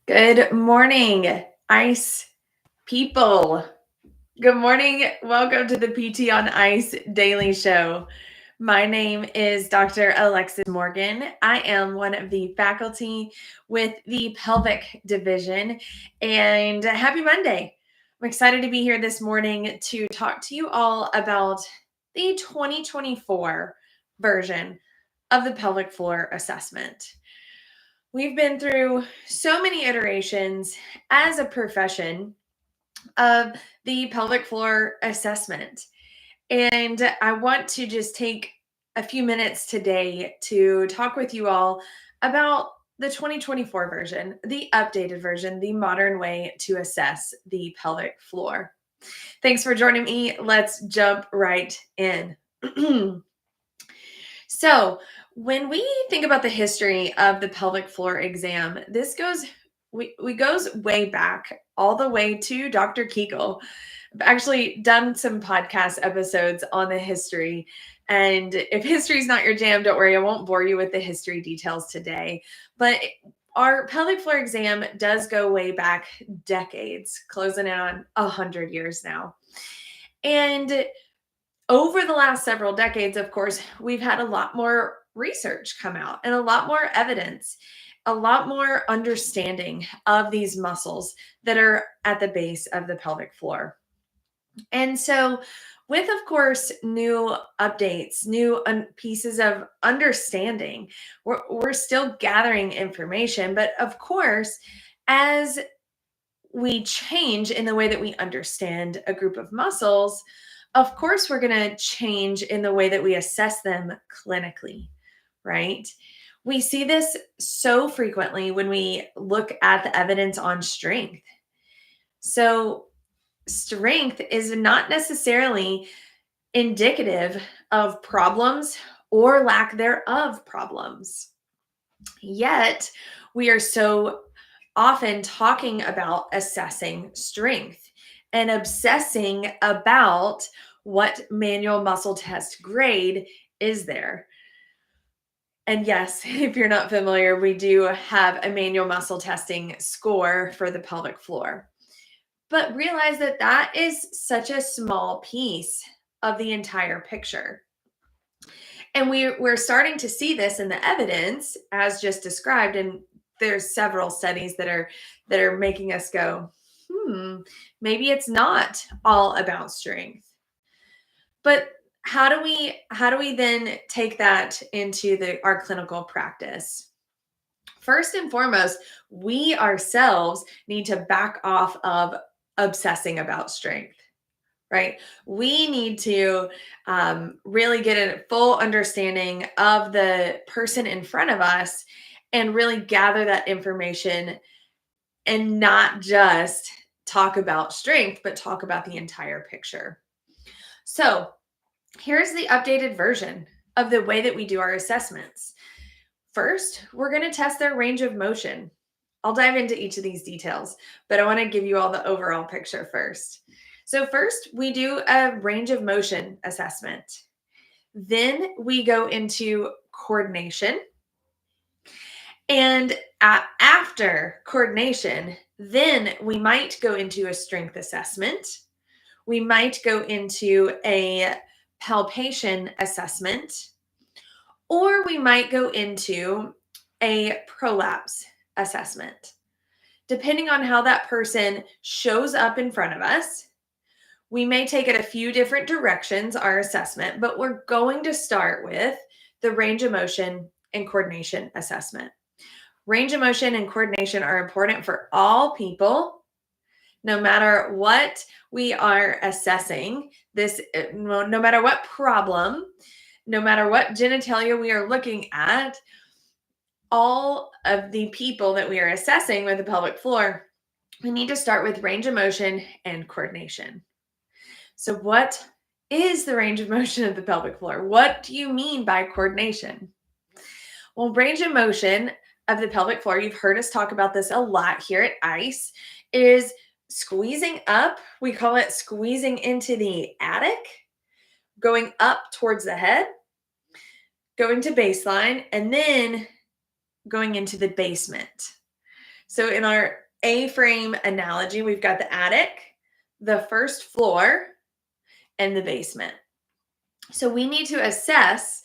Good morning, ICE people. Good morning. Welcome to the PT on ICE Daily Show. My name is Dr. Alexis Morgan. I am one of the faculty with the Pelvic Division, and happy Monday. I'm excited to be here this morning to talk to you all about the 2024 version of the pelvic floor assessment. We've been through so many iterations as a profession of the pelvic floor assessment. And I want to just take a few minutes today to talk with you all about the 2024 version, the updated version, the modern way to assess the pelvic floor. Thanks for joining me. Let's jump right in. So, when we think about the history of the pelvic floor exam, this goes goes way back, all the way to Dr. Kegel. I've actually done some podcast episodes on the history. And if history is not your jam, don't worry, I won't bore you with the history details today. But our pelvic floor exam does go way back decades, closing in on 100 years now. And over the last several decades, of course, we've had a lot more research come out and a lot more evidence, a lot more understanding of these muscles that are at the base of the pelvic floor. And so, with, of course, new updates, new pieces of understanding, we're still gathering information. But of course, as we change in the way that we understand a group of muscles, of course, we're going to change in the way that we assess them clinically, right? We see this so frequently when we look at the evidence on strength. So, strength is not necessarily indicative of problems or lack thereof problems. Yet, we are so often talking about assessing strength and obsessing about what manual muscle test grade is there. And yes, if you're not familiar, we do have a manual muscle testing score for the pelvic floor. But realize that that is such a small piece of the entire picture. And we're starting to see this in the evidence as just described. And there's several studies that are making us go, maybe it's not all about strength. But how do we then take that into our clinical practice? First and foremost, we ourselves need to back off of obsessing about strength, right? We need to really get a full understanding of the person in front of us and really gather that information and not just talk about strength, but talk about the entire picture. So here's the updated version of the way that we do our assessments. First, we're going to test their range of motion. I'll dive into each of these details, but I want to give you all the overall picture first. So first, we do a range of motion assessment. Then we go into coordination. And after coordination, then we might go into a strength assessment. We might go into a palpation assessment, or we might go into a prolapse assessment. Depending on how that person shows up in front of us, we may take it a few different directions, our assessment, but we're going to start with the range of motion and coordination assessment. Range of motion and coordination are important for all people, no matter what we are assessing, no matter what problem, no matter what genitalia we are looking at, all of the people that we are assessing with the pelvic floor, we need to start with range of motion and coordination. So what is the range of motion of the pelvic floor? What do you mean by coordination? Well, range of motion of the pelvic floor, you've heard us talk about this a lot here at ICE, is squeezing up. We call it squeezing into the attic, going up towards the head, going to baseline, and then going into the basement. So in our A-frame analogy, we've got the attic, the first floor, and the basement. So we need to assess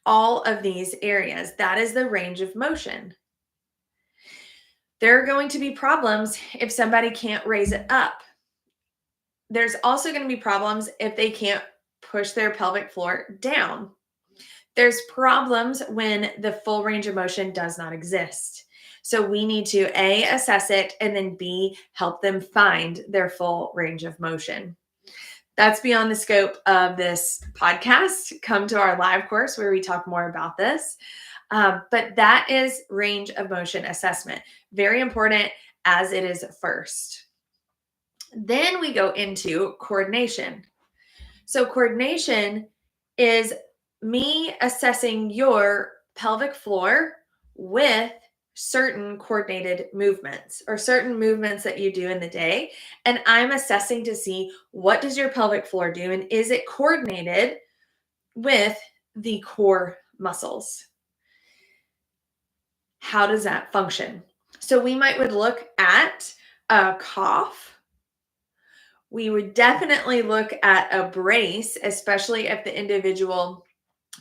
all of these areas. That is the range of motion. There are going to be problems if somebody can't raise it up. There's also going to be problems if they can't push their pelvic floor down. There's problems when the full range of motion does not exist. So we need to A, assess it, and then B, help them find their full range of motion. That's beyond the scope of this podcast. Come to our live course where we talk more about this. But that is range of motion assessment. Very important as it is first. Then we go into coordination. So coordination is me assessing your pelvic floor with certain coordinated movements or certain movements that you do in the day. And I'm assessing to see, what does your pelvic floor do? And is it coordinated with the core muscles? How does that function? So we would look at a cough. We would definitely look at a brace, especially if the individual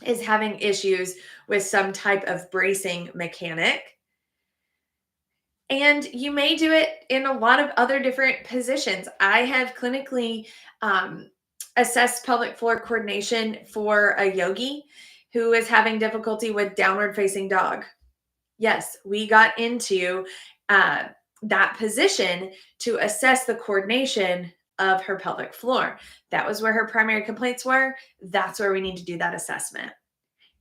is having issues with some type of bracing mechanic. And you may do it in a lot of other different positions. I have clinically assessed pelvic floor coordination for a yogi who is having difficulty with downward facing dog. Yes, we got into that position to assess the coordination of her pelvic floor. That was where her primary complaints were. That's where we need to do that assessment.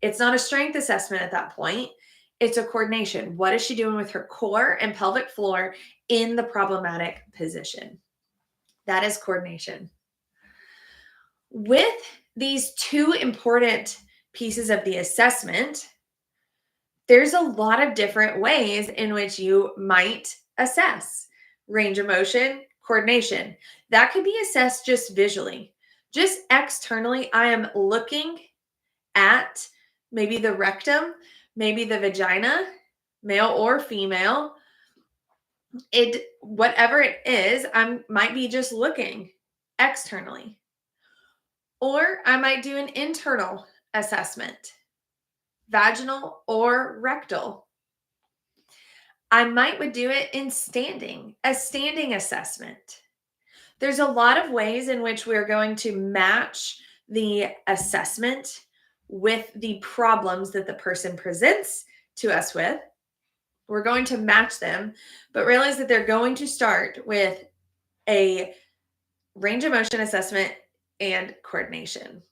It's not a strength assessment at that point. It's a coordination. What is she doing with her core and pelvic floor in the problematic position? That is coordination. With these two important pieces of the assessment, there's a lot of different ways in which you might assess range of motion, coordination. That could be assessed just visually. Just externally, I am looking at maybe the rectum, maybe the vagina, male or female. Whatever it is, I might be just looking externally. Or I might do an internal assessment, vaginal or rectal. I would do it in standing, a standing assessment. There's a lot of ways in which we're going to match the assessment with the problems that the person presents to us with. We're going to match them, but realize that they're going to start with a range of motion assessment and coordination.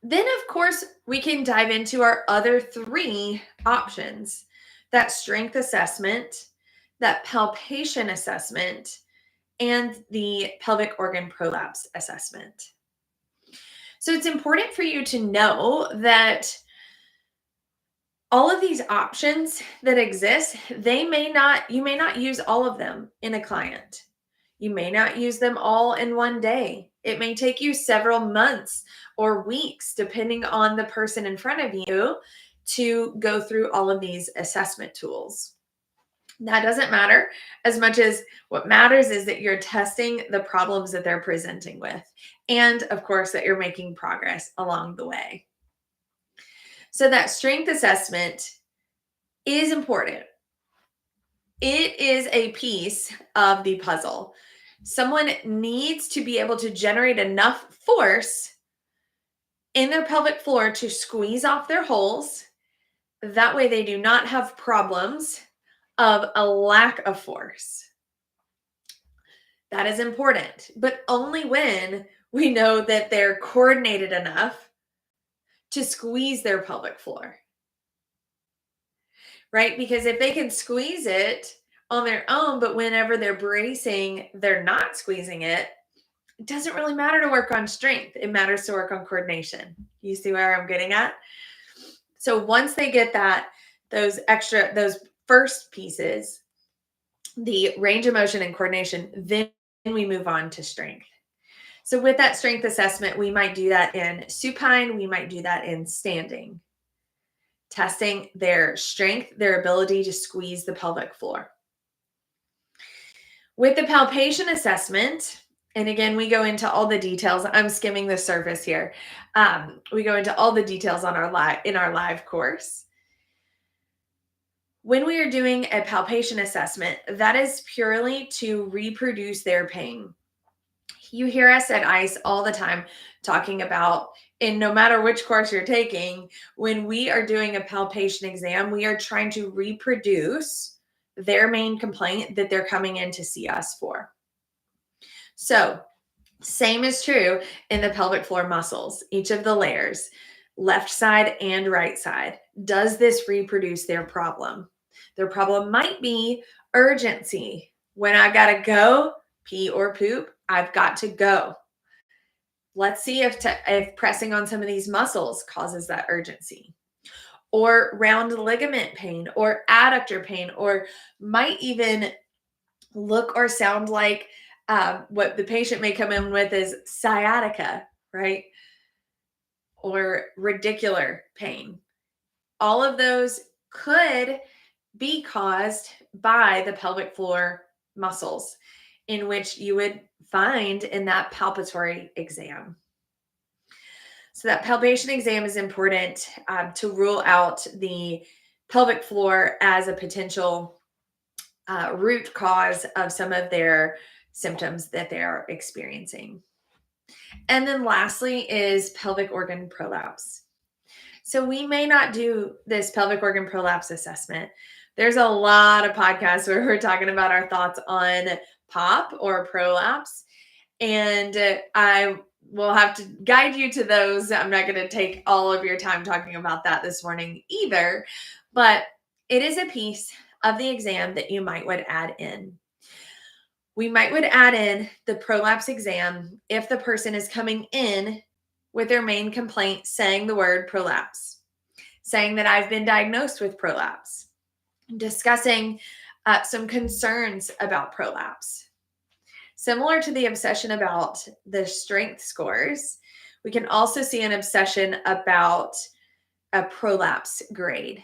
Then, of course, we can dive into our other three options: that strength assessment, that palpation assessment, and the pelvic organ prolapse assessment. So it's important for you to know that all of these options that exist, you may not use all of them in a client. You may not use them all in one day. It may take you several months or weeks, depending on the person in front of you, to go through all of these assessment tools. That doesn't matter as much as what matters is that you're testing the problems that they're presenting with. And of course, that you're making progress along the way. So that strength assessment is important. It is a piece of the puzzle. Someone needs to be able to generate enough force in their pelvic floor to squeeze off their holes. That way they do not have problems of a lack of force. That is important, but only when we know that they're coordinated enough to squeeze their pelvic floor. Right? Because if they can squeeze it on their own, but whenever they're bracing, they're not squeezing it, it doesn't really matter to work on strength. It matters to work on coordination. You see where I'm getting at? So once they get those first pieces, the range of motion and coordination, then we move on to strength. So with that strength assessment, we might do that in supine. We might do that in standing. testing their strength, their ability to squeeze the pelvic floor. With the palpation assessment, and again, we go into all the details. I'm skimming the surface here. We go into all the details on our live course. When we are doing a palpation assessment, that is purely to reproduce their pain. You hear us at ICE all the time talking about, and no matter which course you're taking, when we are doing a palpation exam, we are trying to reproduce their main complaint that they're coming in to see us for. So, same is true in the pelvic floor muscles, each of the layers, left side and right side. Does this reproduce their problem? Their problem might be urgency. When I gotta go, pee or poop, I've got to go. Let's see if pressing on some of these muscles causes that urgency. Or round ligament pain or adductor pain, or might even look or sound like what the patient may come in with is sciatica, right? Or radicular pain. All of those could be caused by the pelvic floor muscles, in which you would find in that palpatory exam. So that palpation exam is important to rule out the pelvic floor as a potential root cause of some of their symptoms that they're experiencing. And then lastly is pelvic organ prolapse. So we may not do this pelvic organ prolapse assessment. There's a lot of podcasts where we're talking about our thoughts on POP or prolapse. And I will have to guide you to those. I'm not going to take all of your time talking about that this morning either, but it is a piece of the exam that you might would add in. We might would add in the prolapse exam if the person is coming in with their main complaint saying the word prolapse, saying that I've been diagnosed with prolapse, discussing some concerns about prolapse. Similar to the obsession about the strength scores, we can also see an obsession about a prolapse grade.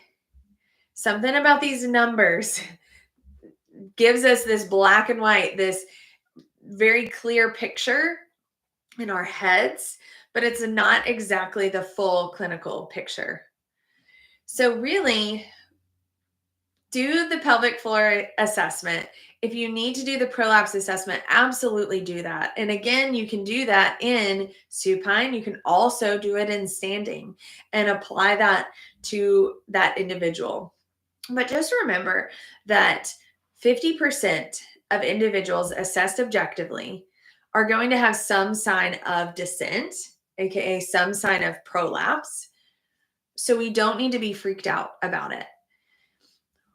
Something about these numbers gives us this black and white, this very clear picture in our heads, but it's not exactly the full clinical picture. So really, do the pelvic floor assessment. If you need to do the prolapse assessment, absolutely do that. And again, you can do that in supine. You can also do it in standing and apply that to that individual. But just remember that 50% of individuals assessed objectively are going to have some sign of descent, aka some sign of prolapse. So we don't need to be freaked out about it.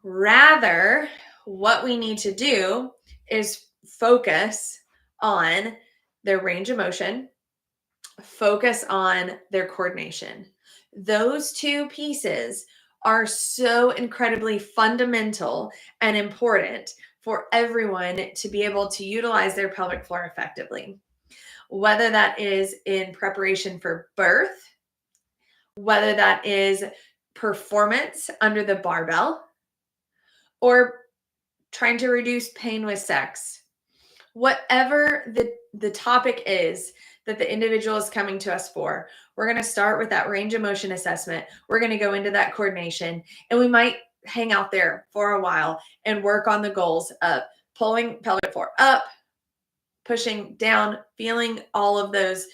Rather, what we need to do is focus on their range of motion, focus on their coordination. Those two pieces are so incredibly fundamental and important for everyone to be able to utilize their pelvic floor effectively. Whether that is in preparation for birth, whether that is performance under the barbell, or trying to reduce pain with sex. Whatever the topic is that the individual is coming to us for, we're going to start with that range of motion assessment. We're going to go into that coordination, and we might hang out there for a while and work on the goals of pulling pelvic floor up, pushing down, feeling all of those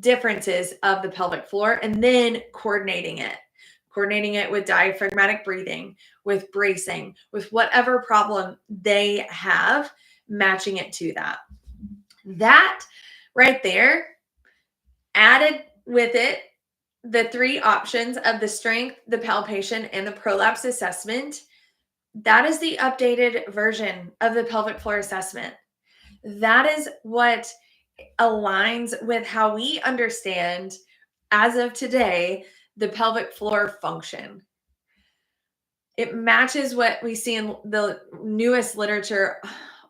differences of the pelvic floor, and then coordinating it with diaphragmatic breathing, with bracing, with whatever problem they have, matching it to that. That right there, added with it, the three options of the strength, the palpation, and the prolapse assessment, that is the updated version of the pelvic floor assessment. That is what aligns with how we understand, as of today, the pelvic floor function. It matches what we see in the newest literature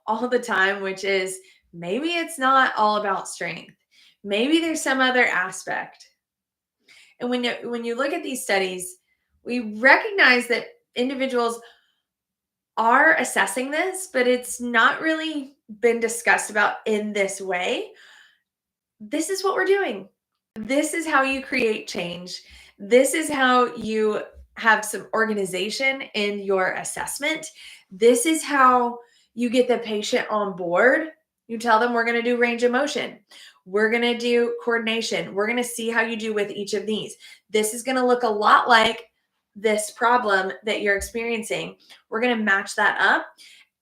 all the time, which is maybe it's not all about strength. Maybe there's some other aspect. And when you look at these studies, We recognize that individuals are assessing this, but it's not really been discussed about in this way. This is what we're doing. This is how you create change. This is how you have some organization in your assessment. This is how you get the patient on board. You tell them we're going to do range of motion. We're going to do coordination. We're going to see how you do with each of these. This is going to look a lot like this problem that you're experiencing. We're going to match that up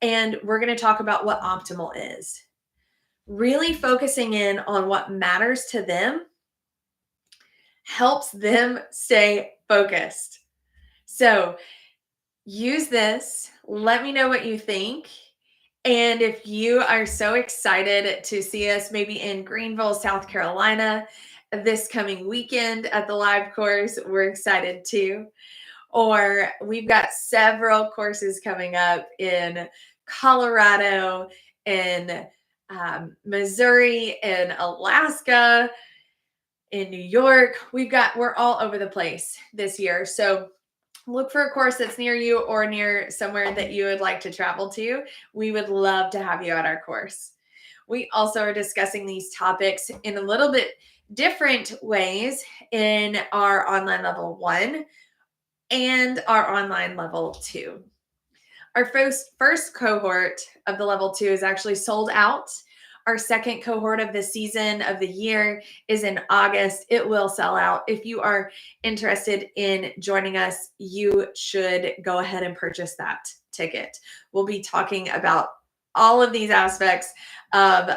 and we're going to talk about what optimal is. Really focusing in on what matters to them helps them stay focused. So use this. Let me know what you think. And if you are so excited to see us maybe in Greenville, South Carolina, this coming weekend at the live course, we're excited too. Or we've got several courses coming up in Colorado, in Missouri, in Alaska, in New York. We're all over the place this year. So look for a course that's near you or near somewhere that you would like to travel to. We would love to have you at our course. We also are discussing these topics in a little bit different ways in our online level 1 and our online level 2. Our first cohort of the level 2 is actually sold out. Our second cohort of the season of the year is in August. It will sell out. If you are interested in joining us, you should go ahead and purchase that ticket. We'll be talking about all of these aspects of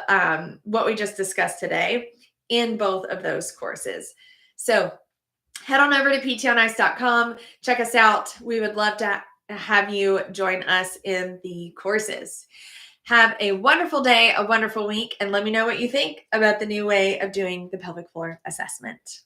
what we just discussed today in both of those courses. So head on over to ptonice.com. Check us out. We would love to have you join us in the courses. Have a wonderful day, a wonderful week, and let me know what you think about the new way of doing the pelvic floor assessment.